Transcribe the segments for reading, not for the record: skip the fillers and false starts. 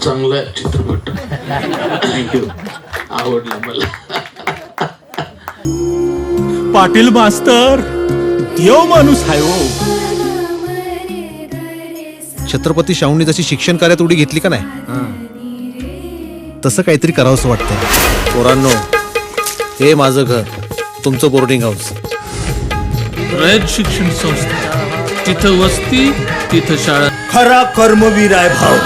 चांगला आहे चित्रपट. थँक्यू. आवडला मला. पाटील मास्तर देव माणूस आहे हो. छत्रपती शाहूंनी जशी शिक्षण कार्यात उडी घेतली का नाही, तसं काहीतरी करावंसं वाटतंय. पोरांनो, हे माझं घर, तुमचं बोर्डिंग हाऊस. रयत शिक्षण संस्था, तिथं वस्ती, तिथं शाळा. खरा कर्मवीर आहे भाऊ.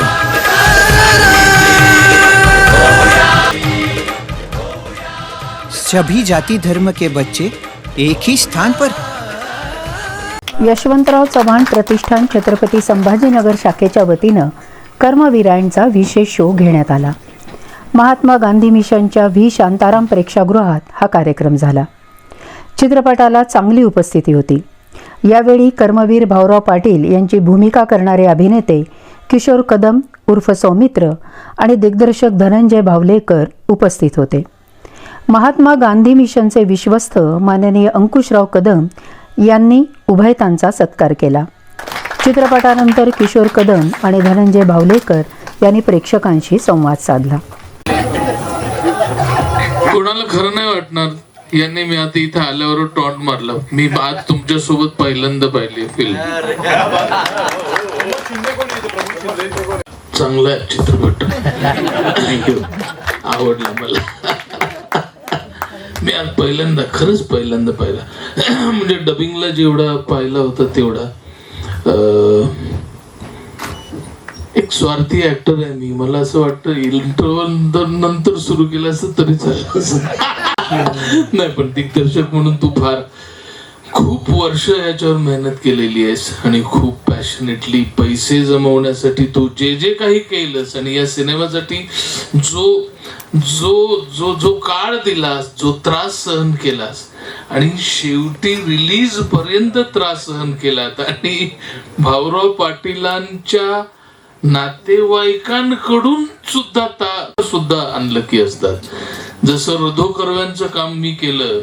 सभी जाति धर्म के बच्चे एक ही स्थान पर. यशवंतराव चव्हाण प्रतिष्ठान छत्रपती संभाजीनगर शाखेच्या वतीनं कर्मवीरांचा विशेष शो घेण्यात आला. महात्मा गांधी मिशनच्या व्ही शांताराम प्रेक्षागृहात हा कार्यक्रम झाला. चित्रपटाला चांगली उपस्थिती होती. यावेळी कर्मवीर भाऊराव पाटील यांची भूमिका करणारे अभिनेते किशोर कदम उर्फ सौमित्र आणि दिग्दर्शक धनंजय भावलेकर उपस्थित होते. महात्मा गांधी मिशनचे विश्वस्त माननीय अंकुशराव कदम यांनी उभयतांचा सत्कार केला. चित्रपटानंतर किशोर कदम आणि धनंजय भावलेकर यांनी प्रेक्षकांशी संवाद साधला. कोणाला खरं नाही वाटणार, यांनी मी आता इथं आल्यावर टॉन्ट मारलं. मी आज तुमच्या सोबत पहिल्यांदा पाहिली फिल्म. चांगला आहे चित्रपट. थँक्यू. आवडला मला. मी आज पहिल्यांदा, खरंच पहिल्यांदा पाहिला. म्हणजे डबिंगला जेवढा पाहिला होता तेवढा. एक स्वार्थी ऍक्टर आहे मी. मला असं वाटतं इंटरव्हल नंतर सुरू केलं असं तरी चालेल. नाही, पण दिग्दर्शक म्हणून तू फार खूप वर्ष याच्यावर मेहनत केलेली आहेस आणि खूप पॅशनेटली पैसे जमवण्यासाठी तू जे जे काही केलंस आणि या सिनेमासाठी जो जो जो जो काळ दिलास, जो त्रास सहन केलास आणि शेवटी रिलीज पर्यंत त्रास सहन केलात आणि भाऊराव पाटीलांच्या नातेवाईकांकडून सुद्धा अनलकी असतात. जसं रधो कर्व्यांचं काम मी केलं.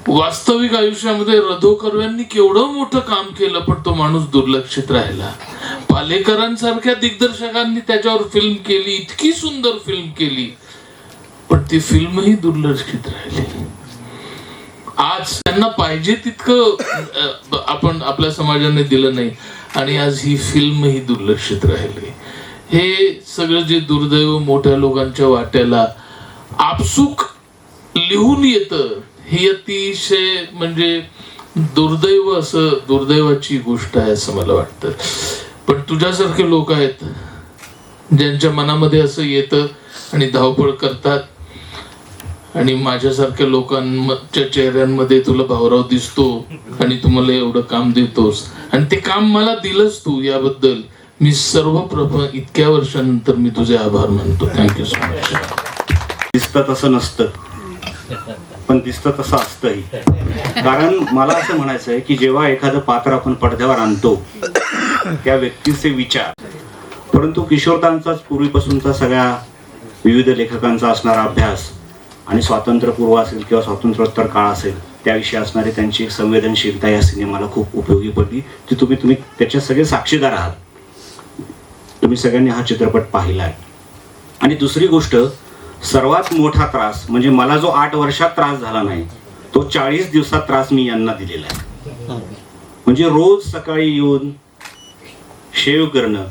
वास्तविक आयुष्यामध्ये रधो कर्व्यांनी केवढं मोठं काम केलं, पण तो माणूस दुर्लक्षित राहिला. पालेकरांसारख्या दिग्दर्शकांनी त्याच्यावर फिल्म केली, इतकी सुंदर फिल्म केली, पण ती फिल्मही दुर्लक्षित राहिली. आज त्यांना पाहिजे तितकं आपण आपल्या समाजाने दिलं नाही आणि आज ही फिल्मही दुर्लक्षित राहिली. हे सगळं जे दुर्दैव मोठ्या लोकांच्या वाट्याला आपसूक लिहून येतं, ही अतिशय म्हणजे दुर्दैवाची गोष्ट आहे असं मला वाटतं. पण तुझ्यासारखे लोक आहेत ज्यांच्या मनामध्ये असं येतं आणि धावपळ करतात, आणि माझ्यासारख्या लोकांच्या चेहऱ्यांमध्ये तुला भाऊराव दिसतो आणि तुम्हाला एवढं काम देतोस आणि ते काम मला दिलंस तू, याबद्दल मी सर्वप्रथम इतक्या वर्षानंतर मी तुझे आभार मानतो. Thank you so much. दिसतं तसं नसतं, पण दिसतं तसं असतंही. कारण मला असं म्हणायचं आहे की जेव्हा एखादं पात्र आपण पडद्यावर आणतो त्या व्यक्तीचे विचार, परंतु किशोरदांचाच पूर्वीपासूनचा सगळ्या विविध लेखकांचा असणारा अभ्यास आणि स्वातंत्र्यपूर्व असेल किंवा स्वातंत्र्योत्तर काळ असेल त्याविषयी असणारी त्यांची संवेदनशीलता या सिनेमाला खूप उपयोगी पडली. ती तुम्ही त्याच्या सगळे साक्षीदार आहात. तुम्ही सगळ्यांनी हा चित्रपट पाहिला आहे. आणि दुसरी गोष्ट, सर्वात मोठा त्रास म्हणजे मला जो 8 वर्षात त्रास झाला नाही, तो 40 दिवसात त्रास मी यांना दिलेला आहे. म्हणजे रोज सकाळी येऊन शेव करणं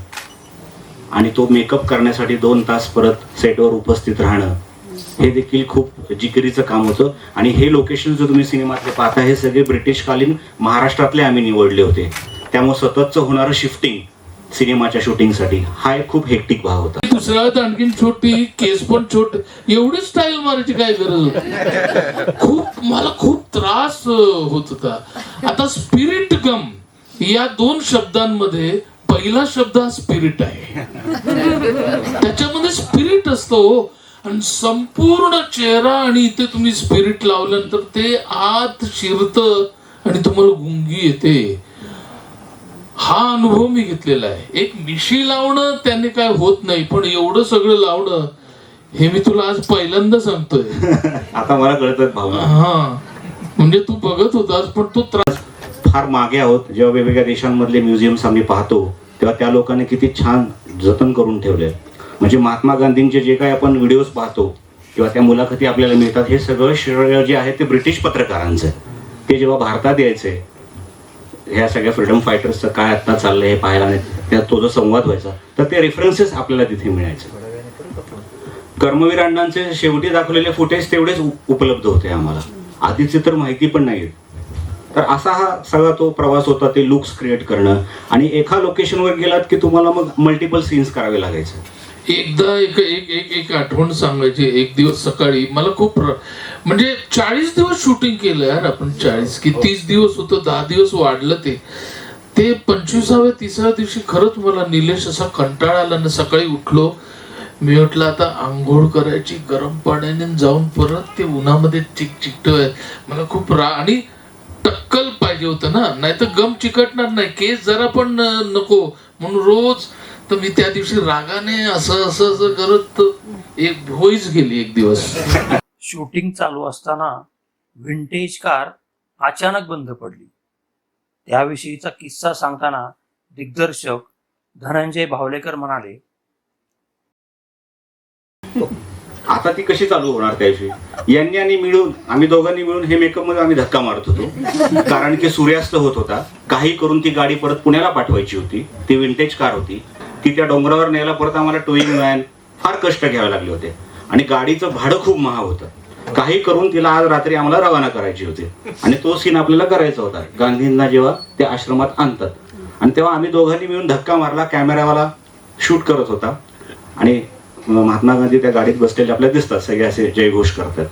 आणि तो मेकअप करण्यासाठी 2 तास परत सेटवर उपस्थित राहणं, हे देखील खूप जिकिरीचं काम होतं. आणि हे लोकेशन जो तुम्ही सिनेमातले पाहता हे सगळे ब्रिटिशकालीन महाराष्ट्रातले आम्ही निवडले होते. त्यामुळे सततचं होणारं शिफ्टिंग सिनेमाच्या शूटिंगसाठी हा एक खूप हेक्टिक भाग होता. दुसऱ्यात आणखीन छोटी, केस पण छोट, एवढी स्टाईल मारायची काय गरज होती. मला खूप त्रास होत होता. आता स्पिरिट गम या 2 शब्दांमध्ये पहिला शब्द हा स्पिरिट आहे. त्याच्यामध्ये स्पिरिट असतो आणि संपूर्ण चेहरा आणि इथे तुम्ही स्पिरिट लावल्यानंतर ते आत शिरतं आणि तुम्हाला गुंगी येते. हा अनुभव मी घेतलेला आहे. एक मिशी लावणं त्याने काय होत नाही, पण एवढं सगळं लावणं हे मी तुला आज पहिल्यांदा सांगतोय. आता मला कळतं भावना. हा, म्हणजे तू बघत होतास पण तो त्रास. फार मागे आहोत. जेव्हा वेगवेगळ्या देशांमधले म्युझियम्स आम्ही पाहतो तेव्हा त्या लोकांनी किती छान जतन करून ठेवले. म्हणजे महात्मा गांधींचे जे काही आपण व्हिडिओज पाहतो किंवा त्या मुलाखती आपल्याला मिळतात, हे सगळं श्रेय जे आहे ते ब्रिटिश पत्रकारांचं आहे. ते जेव्हा भारतात यायचे, ह्या सगळ्या फ्रीडम फायटर्सचं काय आता चाललंय हे पाहायला, नाही त्यात तो जो संवाद व्हायचा, तर ते रेफरन्सेस आपल्याला तिथे मिळायचे. कर्मवीर अण्णांचे शेवटी दाखवलेले फुटेज तेवढेच उपलब्ध होते आम्हाला, आधीचे तर माहिती पण नाही. तर असा हा सगळा तो प्रवास होता, ते लुक्स क्रिएट करणं. आणि एका लोकेशनवर गेलात की तुम्हाला मग मल्टिपल सीन्स करावे लागायचे. एकदा एक एक एक एक आठवण सांगायची. एक दिवस सकाळी मला खूप म्हणजे 40 दिवस शूटिंग केलं यार आपण. 40 की 30 दिवस होतं, 10 दिवस वाढलं ते 25व्या 30व्या दिवशी खरंच मला निलेश असा कंटाळा आला ना. सकाळी उठलो, मी म्हटलं आता आंघोळ करायची गरम पाण्याने, जाऊन परत ते उन्हामध्ये चिकटोय. मला खूप आणि टक्कल पाहिजे होतं ना, नाही तर गम चिकटणार नाही, केस जरा पण नको म्हणून रोज. तर मी त्या दिवशी रागाने असं असं असं करत एक होईच गेली एक दिवस. शूटिंग चालू असताना व्हिंटेज कार अचानक बंद पडली. त्याविषयीचा किस्सा सांगताना दिग्दर्शक धनंजय भावलेकर म्हणाले, आता ती कशी चालू होणार त्याविषयी. यांनी आणि मिळून, आम्ही दोघांनी मिळून हे मेकअप मध्ये आम्ही धक्का मारत होतो. कारण की सूर्यास्त होत होता. काही करून ती गाडी परत पुण्याला पाठवायची होती. ती विंटेज कार होती, ती त्या डोंगरावर न्यायला परत आम्हाला टोईंग मॅन फार कष्ट घ्यावे लागले होते. आणि गाडीचं भाडं खूप महाग होतं. काही करून तिला आज रात्री आम्हाला रवाना करायची होती. आणि तो सीन आपल्याला करायचा होता गांधींना जेव्हा ते आश्रमात आणतात. आणि तेव्हा आम्ही दोघांनी मिळून धक्का मारला. कॅमेरावाला शूट करत होता आणि महात्मा गांधी त्या गाडीत बसलेले आपल्याला दिसतात, सगळे असे जयघोष करतात.